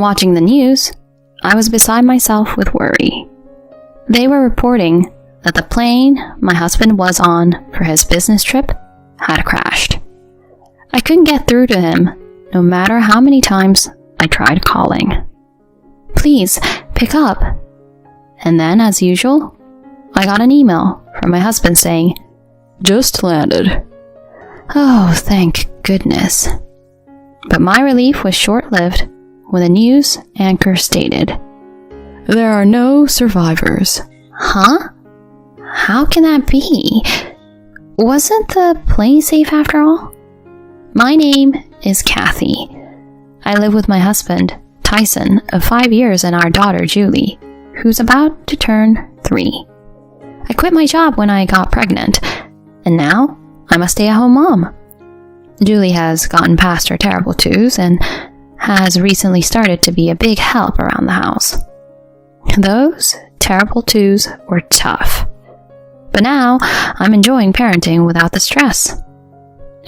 Watching the news, I was beside myself with worry. They were reporting that the plane my husband was on for his business trip had crashed. I couldn't get through to him, no matter how many times I tried calling. Please, pick up. And then, as usual, I got an email from my husband saying, "Just landed." Oh, thank goodness. But my relief was short-lived when the news anchor stated, "There are no survivors." Huh? How can that be? Wasn't the plane safe after all? My name is Kathy. I live with my husband, Tyson, of 5 years, and our daughter, Julie, who's about to turn 3. I quit my job when I got pregnant, and now I'm a stay-at-home mom. Julie has gotten past her terrible twos and has recently started to be a big help around the house. Those terrible twos were tough. But now I'm enjoying parenting without the stress.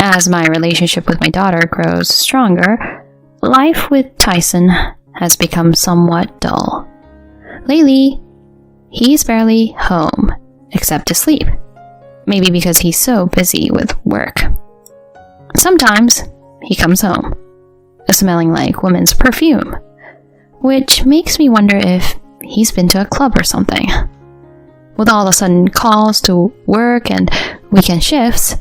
As my relationship with my daughter grows stronger, life with Tyson has become somewhat dull. Lately, he's barely home, except to sleep. Maybe because he's so busy with work. Sometimes he comes home, smelling like women's perfume, which makes me wonder if he's been to a club or something. With all the sudden calls to work and weekend shifts,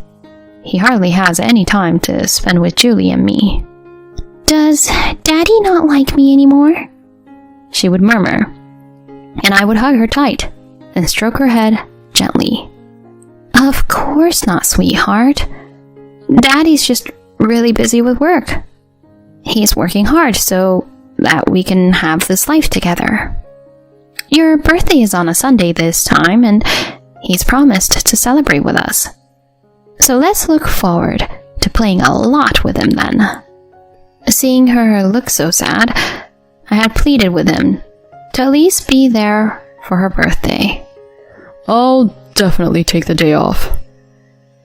he hardly has any time to spend with Julie and me. "Does Daddy not like me anymore?" she would murmur, and I would hug her tight and stroke her head gently. "Of course not, sweetheart. Daddy's just really busy with work. He's working hard so that we can have this life together. Your birthday is on a Sunday this time, and he's promised to celebrate with us. So let's look forward to playing a lot with him then." Seeing her look so sad, I had pleaded with him to at least be there for her birthday. "I'll definitely take the day off,"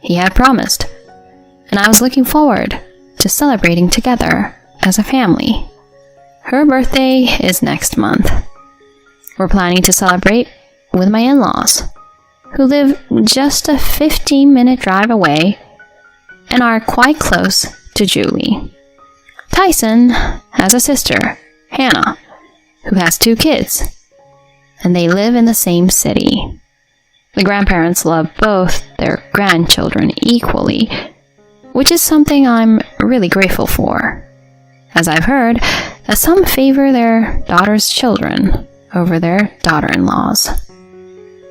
he had promised, and I was looking forward to celebrating together as a family. Her birthday is next month. We're planning to celebrate with my in-laws, who live just a 15-minute drive away and are quite close to Julie. Tyson has a sister, Hannah, who has 2 kids, and they live in the same city. The grandparents love both their grandchildren equally, which is something I'm really grateful for, as I've heard that some favor their daughters' children over their daughter-in-laws.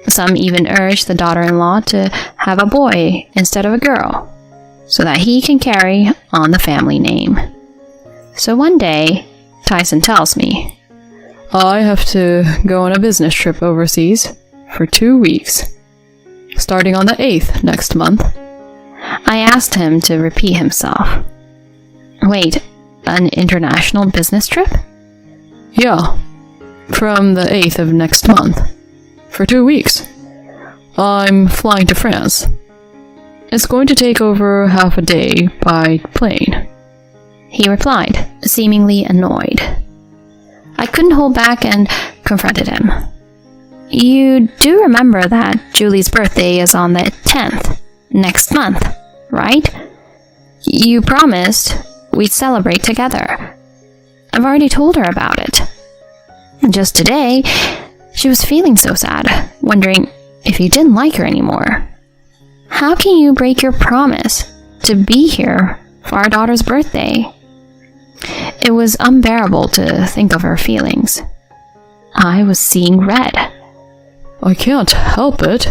Some even urge the daughter-in-law to have a boy instead of a girl, so that he can carry on the family name. So one day, Tyson tells me, "I have to go on a business trip overseas for 2 weeks, starting on the 8th next month." I asked him to repeat himself. "Wait, an international business trip?" "Yeah, from the 8th of next month, for 2 weeks. I'm flying to France. It's going to take over half a day by plane," he replied, seemingly annoyed. I couldn't hold back and confronted him. "You do remember that Julie's birthday is on the 10th, next month, right? You promised we'd celebrate together. I've already told her about it. Just today, she was feeling so sad, wondering if you didn't like her anymore. How can you break your promise to be here for our daughter's birthday?" It was unbearable to think of her feelings. I was seeing red. "I can't help it.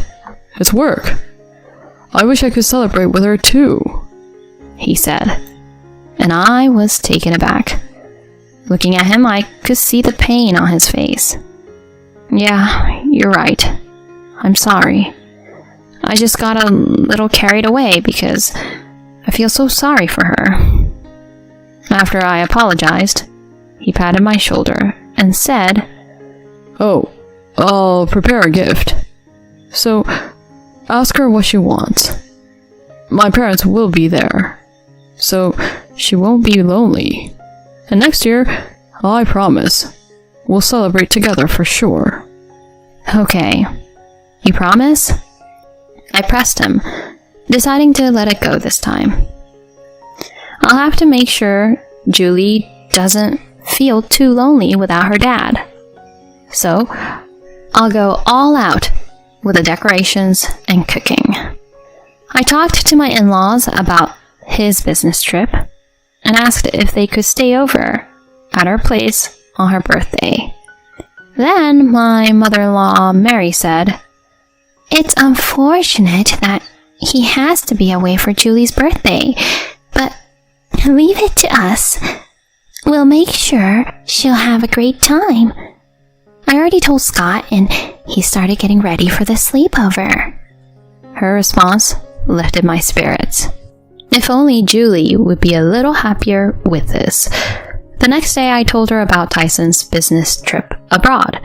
It's work. I wish I could celebrate with her too," he said, and I was taken aback. Looking at him, I could see the pain on his face. "Yeah, you're right. I'm sorry. I just got a little carried away because I feel so sorry for her." After I apologized, he patted my shoulder and said, "Oh, I'll prepare a gift. So, ask her what she wants. My parents will be there, so she won't be lonely. And next year, I promise. We'll celebrate together for sure. Okay. You promise? I pressed him, deciding to let it go this time. I'll have to make sure Julie doesn't feel too lonely without her dad. So, I'll go all out with the decorations and cooking. I talked to my in-laws about his business trip and asked if they could stay over at our place on her birthday. Then my mother-in-law, Mary, said, "It's unfortunate that he has to be away for Julie's birthday, but leave it to us. We'll make sure she'll have a great time." I already told Scott, and he started getting ready for the sleepover. Her response lifted my spirits. If only Julie would be a little happier with this. The next day I told her about Tyson's business trip abroad.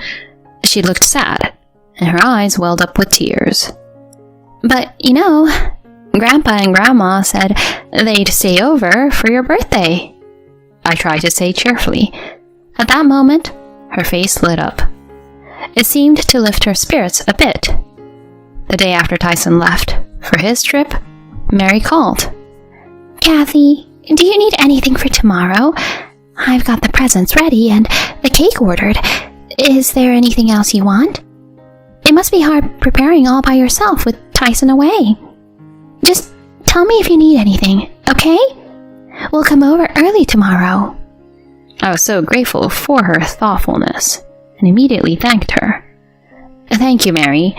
She looked sad, and her eyes welled up with tears. "But, Grandpa and Grandma said they'd stay over for your birthday," I tried to say cheerfully. At that moment, her face lit up. It seemed to lift her spirits a bit. The day after Tyson left for his trip, Mary called. "Kathy, do you need anything for tomorrow? I've got the presents ready and the cake ordered. Is there anything else you want? It must be hard preparing all by yourself with Tyson away. Just tell me if you need anything, okay? We'll come over early tomorrow." I was so grateful for her thoughtfulness and immediately thanked her. "Thank you, Mary.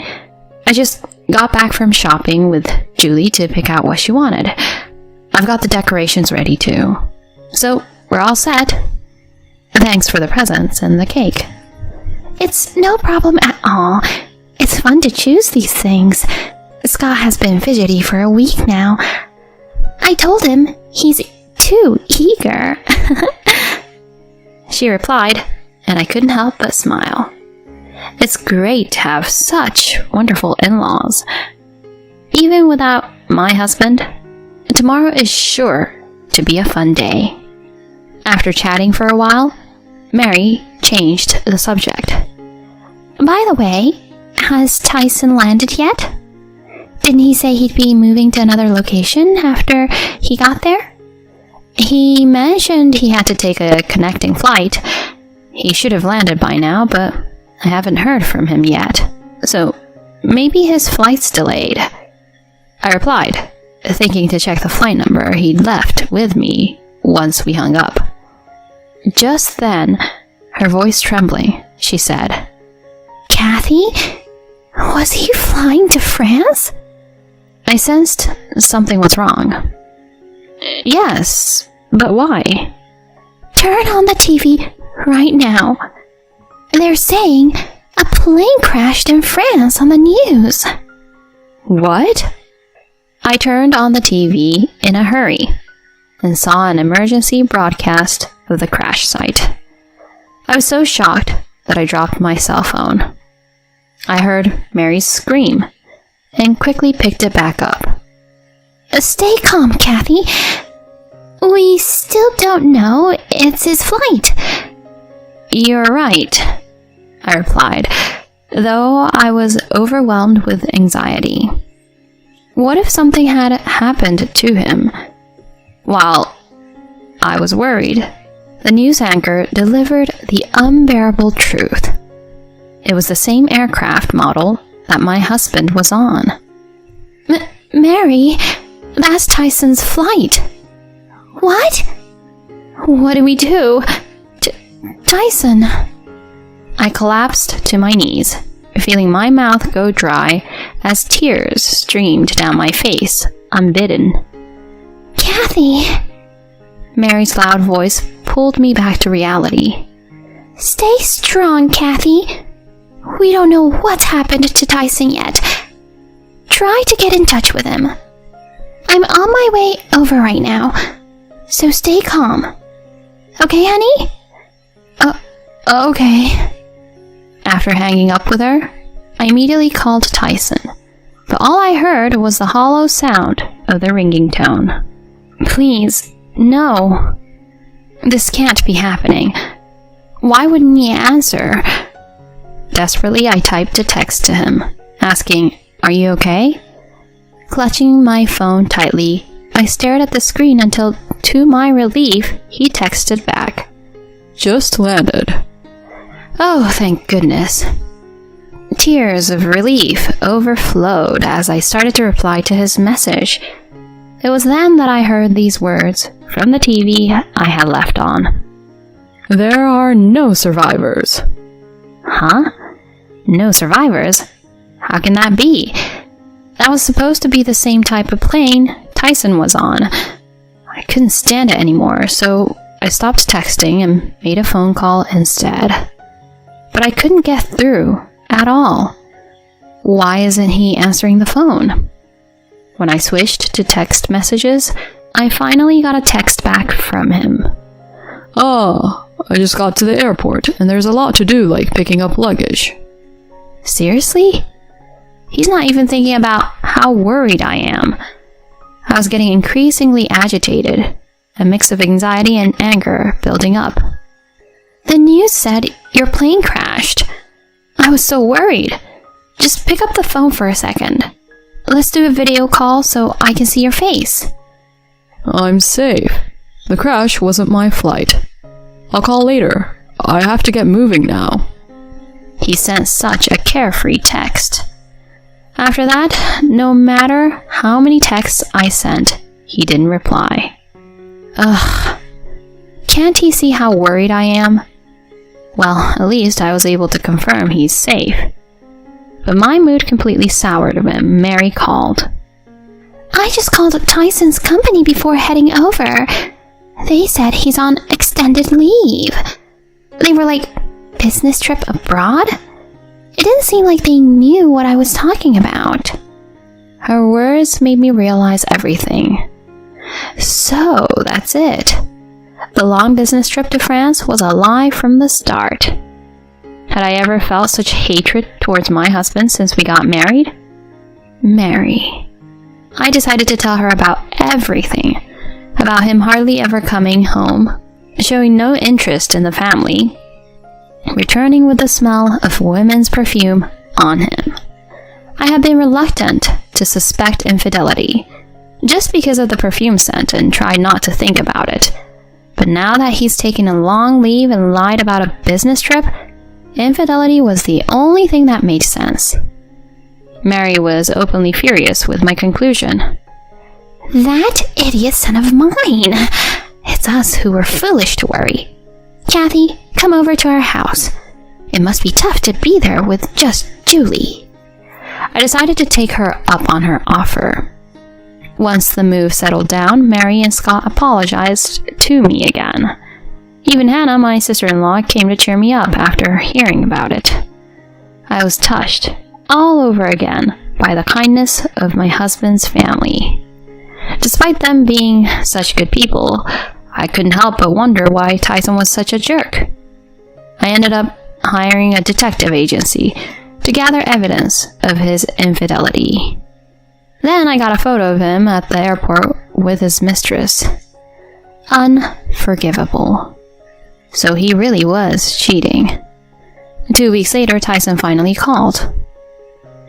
I just got back from shopping with Julie to pick out what she wanted. I've got the decorations ready too. So we're all set. Thanks for the presents and the cake." "It's no problem at all. It's fun to choose these things. Scott has been fidgety for a week now. I told him he's too eager." She replied, and I couldn't help but smile. It's great to have such wonderful in-laws. Even without my husband, tomorrow is sure to be a fun day. After chatting for a while, Mary changed the subject. "By the way, has Tyson landed yet? Didn't he say he'd be moving to another location after he got there? He mentioned he had to take a connecting flight. He should have landed by now, but I haven't heard from him yet. So maybe his flight's delayed." I replied, thinking to check the flight number he'd left with me once we hung up. Just then, her voice trembling, she said, "Kathy, was he flying to France?" I sensed something was wrong. "Yes, but why?" "Turn on the TV right now. They're saying a plane crashed in France on the news." "What?" I turned on the TV in a hurry and saw an emergency broadcast of the crash site. I was so shocked that I dropped my cell phone. I heard Mary's scream and quickly picked it back up. "Stay calm, Kathy. We still don't know it's his flight." "You're right," I replied, though I was overwhelmed with anxiety. What if something had happened to him? While I was worried, the news anchor delivered the unbearable truth. It was the same aircraft model that my husband was on. Mary, that's Tyson's flight." "What? What do we do? Tyson." I collapsed to my knees, feeling my mouth go dry as tears streamed down my face, unbidden. "Kathy," Mary's loud voice pulled me back to reality. "Stay strong, Kathy. We don't know what's happened to Tyson yet. Try to get in touch with him. I'm on my way over right now, so stay calm. Okay, honey?" Okay." After hanging up with her, I immediately called Tyson, but all I heard was the hollow sound of the ringing tone. "Please, no. This can't be happening. Why wouldn't he answer? Desperately, I typed a text to him, asking, "Are you okay?" Clutching my phone tightly, I stared at the screen until, to my relief, he texted back, "Just landed." Oh, thank goodness. Tears of relief overflowed as I started to reply to his message. It was then that I heard these words from the TV I had left on. "There are no survivors." Huh? No survivors? How can that be? That was supposed to be the same type of plane Tyson was on. I couldn't stand it anymore, so I stopped texting and made a phone call instead. But I couldn't get through at all. Why isn't he answering the phone? When I switched to text messages, I finally got a text back from him. "Oh, I just got to the airport, and there's a lot to do, like picking up luggage." Seriously? He's not even thinking about how worried I am. I was getting increasingly agitated, a mix of anxiety and anger building up. The news said your plane crashed. I was so worried. Just pick up the phone for a second. Let's do a video call so I can see your face. "I'm safe. The crash wasn't my flight. I'll call later. I have to get moving now." He sent such a carefree text. After that, no matter how many texts I sent, he didn't reply. Ugh. Can't he see how worried I am? Well, at least I was able to confirm he's safe. But my mood completely soured when Mary called. I just called Tyson's company before heading over. They said he's on extended leave. They were like, business trip abroad? It didn't seem like they knew what I was talking about. Her words made me realize everything. So, that's it. The long business trip to France was a lie from the start. Had I ever felt such hatred towards my husband since we got married? Mary. I decided to tell her about everything. About him hardly ever coming home, showing no interest in the family, returning with the smell of women's perfume on him. I had been reluctant to suspect infidelity, just because of the perfume scent, and tried not to think about it. But now that he's taken a long leave and lied about a business trip, infidelity was the only thing that made sense. Mary was openly furious with my conclusion. That idiot son of mine! It's us who were foolish to worry. Kathy, come over to our house. It must be tough to be there with just Julie. I decided to take her up on her offer. Once the move settled down, Mary and Scott apologized to me again. Even Hannah, my sister-in-law, came to cheer me up after hearing about it. I was touched all over again by the kindness of my husband's family. Despite them being such good people, I couldn't help but wonder why Tyson was such a jerk. I ended up hiring a detective agency to gather evidence of his infidelity. Then I got a photo of him at the airport with his mistress. Unforgivable. So he really was cheating. 2 weeks later, Tyson finally called.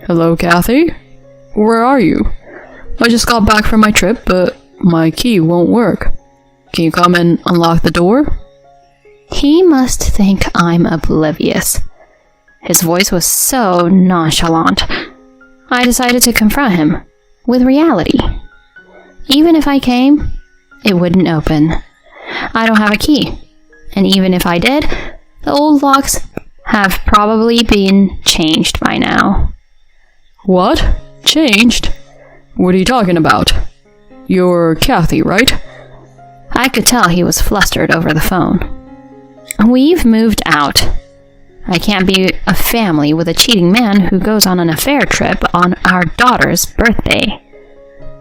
"Hello, Kathy? Where are you? I just got back from my trip, but my key won't work. Can you come and unlock the door?" He must think I'm oblivious. His voice was so nonchalant. I decided to confront him with reality. Even if I came, it wouldn't open. I don't have a key. And even if I did, the old locks have probably been changed by now. "What? Changed? What are you talking about? You're Kathy, right?" I could tell he was flustered over the phone. We've moved out. I can't be a family with a cheating man who goes on an affair trip on our daughter's birthday.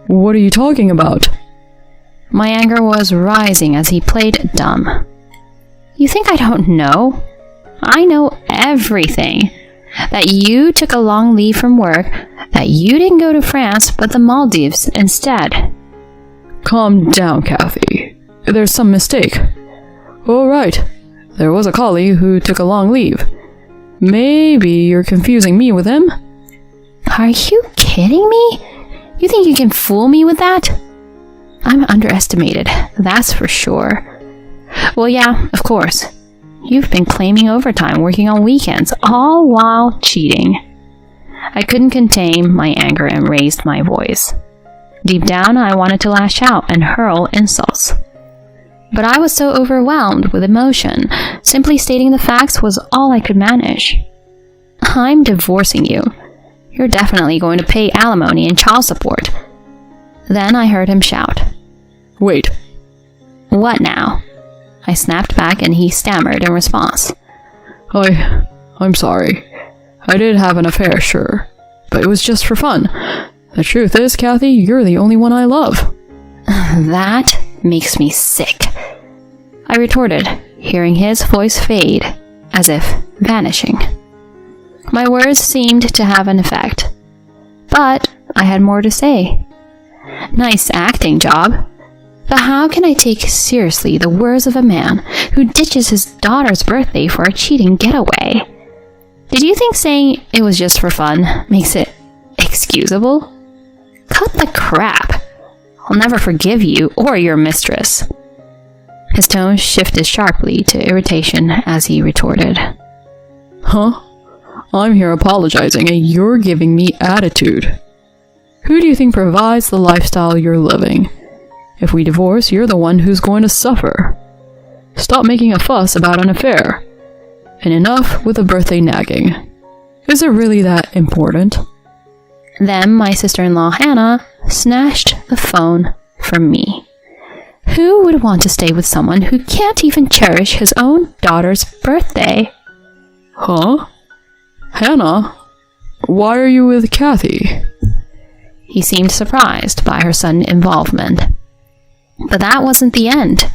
"What are you talking about?" My anger was rising as he played dumb. You think I don't know? I know everything. That you took a long leave from work, that you didn't go to France but the Maldives instead. "Calm down, Kathy. There's some mistake." "All right. There was a colleague who took a long leave. Maybe you're confusing me with him? Are you kidding me? You think you can fool me with that? I'm underestimated, that's for sure. Well, yeah, of course. You've been claiming overtime, working on weekends, all while cheating. I couldn't contain my anger and raised my voice. Deep down, I wanted to lash out and hurl insults. But I was so overwhelmed with emotion, simply stating the facts was all I could manage. I'm divorcing you. You're definitely going to pay alimony and child support. Then I heard him shout. Wait. What now? I snapped back and he stammered in response. I'm sorry. I did have an affair, sure. But it was just for fun. The truth is, Kathy, you're the only one I love. That makes me sick. I retorted, hearing his voice fade, as if vanishing. My words seemed to have an effect. But I had more to say. Nice acting job. But how can I take seriously the words of a man who ditches his daughter's birthday for a cheating getaway? Did you think saying it was just for fun makes it excusable? Cut the crap. I'll never forgive you or your mistress. His tone shifted sharply to irritation as he retorted. Huh? I'm here apologizing and you're giving me attitude. Who do you think provides the lifestyle you're living? If we divorce, you're the one who's going to suffer. Stop making a fuss about an affair. And enough with the birthday nagging. Is it really that important? Then my sister-in-law Hannah snatched the phone from me. Who would want to stay with someone who can't even cherish his own daughter's birthday? Huh? Hannah? Why are you with Kathy? He seemed surprised by her sudden involvement. But that wasn't the end.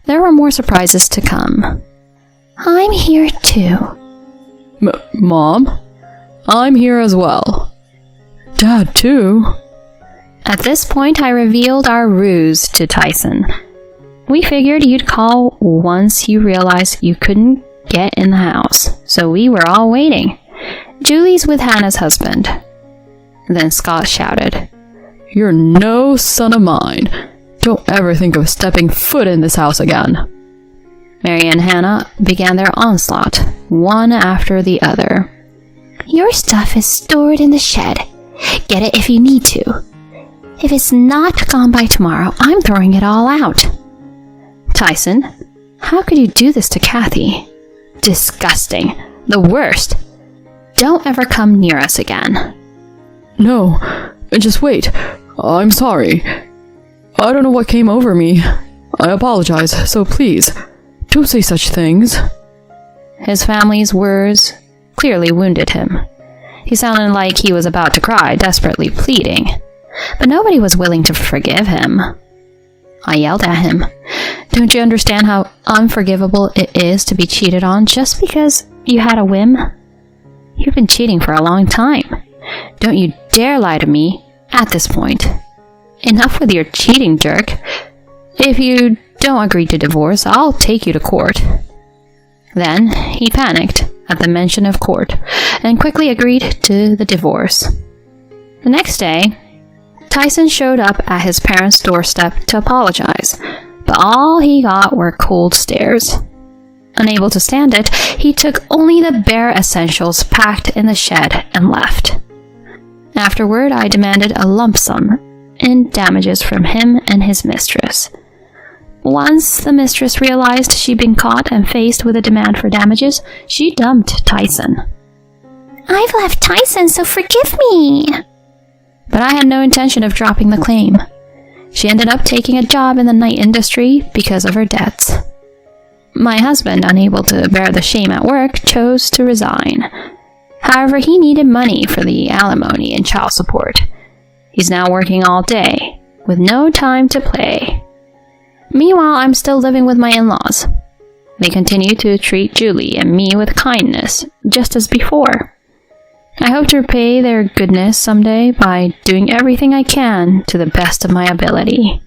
There were more surprises to come. I'm here too. Mom? I'm here as well. Dad too? At this point, I revealed our ruse to Tyson. We figured you'd call once you realized you couldn't get in the house, so we were all waiting. Julie's with Hannah's husband. Then Scott shouted, You're no son of mine. Don't ever think of stepping foot in this house again. Mary and Hannah began their onslaught, one after the other. Your stuff is stored in the shed. Get it if you need to. If it's not gone by tomorrow, I'm throwing it all out. Tyson, how could you do this to Kathy? Disgusting. The worst. Don't ever come near us again. No, just wait. I'm sorry. I don't know what came over me. I apologize, so please, don't say such things. His family's words clearly wounded him. He sounded like he was about to cry, desperately pleading. But nobody was willing to forgive him. I yelled at him. Don't you understand how unforgivable it is to be cheated on just because you had a whim? You've been cheating for a long time. Don't you dare lie to me at this point. Enough with your cheating, jerk. If you don't agree to divorce, I'll take you to court. Then he panicked at the mention of court and quickly agreed to the divorce. The next day, Tyson showed up at his parents' doorstep to apologize, but all he got were cold stares. Unable to stand it, he took only the bare essentials packed in the shed and left. Afterward, I demanded a lump sum in damages from him and his mistress. Once the mistress realized she'd been caught and faced with a demand for damages, she dumped Tyson. I've left Tyson, so forgive me. But I had no intention of dropping the claim. She ended up taking a job in the night industry because of her debts. My husband, unable to bear the shame at work, chose to resign. However, he needed money for the alimony and child support. He's now working all day, with no time to play. Meanwhile, I'm still living with my in-laws. They continue to treat Julie and me with kindness, just as before. I hope to repay their goodness someday by doing everything I can to the best of my ability.